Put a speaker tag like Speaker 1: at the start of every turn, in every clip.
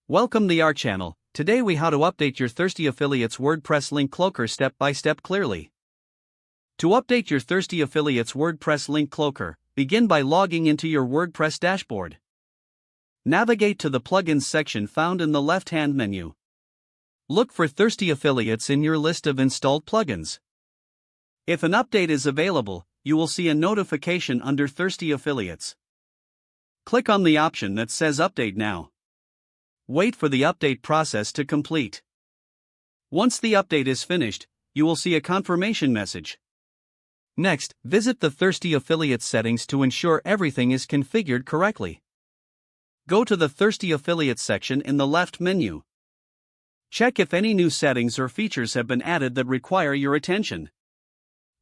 Speaker 1: Welcome to our channel. Today we how to update your Thirsty Affiliates WordPress link cloaker step by step clearly. To update your Thirsty Affiliates WordPress link cloaker, begin by logging into your WordPress dashboard. Navigate to the plugins section found in the left-hand menu. Look for Thirsty Affiliates in your list of installed plugins. If an update is available, you will see a notification under Thirsty Affiliates. Click on the option that says Update Now. Wait for the update process to complete. Once the update is finished, you will see a confirmation message. Next, visit the Thirsty Affiliates settings to ensure everything is configured correctly. Go to the Thirsty Affiliates section in the left menu. Check if any new settings or features have been added that require your attention.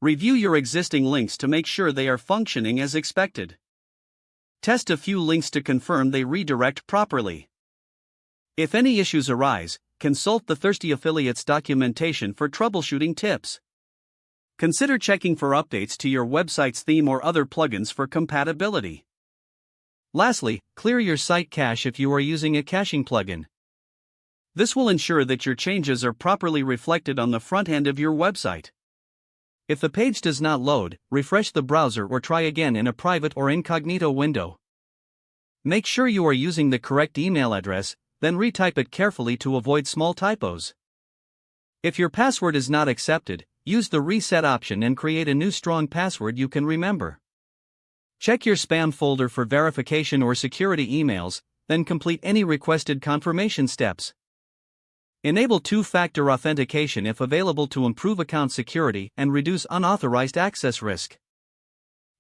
Speaker 1: Review your existing links to make sure they are functioning as expected. Test a few links to confirm they redirect properly. If any issues arise, consult the Thirsty Affiliates documentation for troubleshooting tips. Consider checking for updates to your website's theme or other plugins for compatibility. Lastly, clear your site cache if you are using a caching plugin. This will ensure that your changes are properly reflected on the front end of your website. If the page does not load, refresh the browser or try again in a private or incognito window. Make sure you are using the correct email address, then retype it carefully to avoid small typos. If your password is not accepted, use the reset option and create a new strong password you can remember. Check your spam folder for verification or security emails, then complete any requested confirmation steps. Enable two-factor authentication if available to improve account security and reduce unauthorized access risk.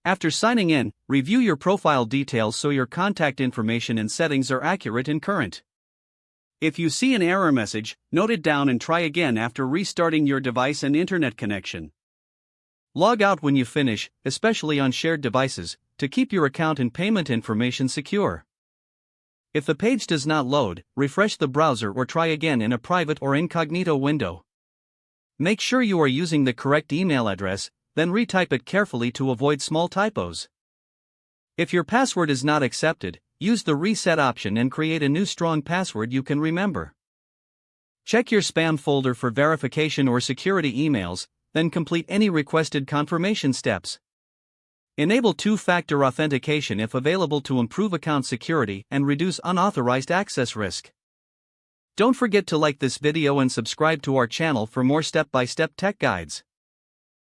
Speaker 1: After signing in, review your profile details so your contact information and settings are accurate and current. If you see an error message, note it down and try again after restarting your device and internet connection. Log out when you finish, especially on shared devices, to keep your account and payment information secure. If the page does not load, refresh the browser or try again in a private or incognito window. Make sure you are using the correct email address, then retype it carefully to avoid small typos. If your password is not accepted, use the reset option and create a new strong password you can remember. Check your spam folder for verification or security emails, then complete any requested confirmation steps. Enable two-factor authentication if available to improve account security and reduce unauthorized access risk. Don't forget to like this video and subscribe to our channel for more step-by-step tech guides.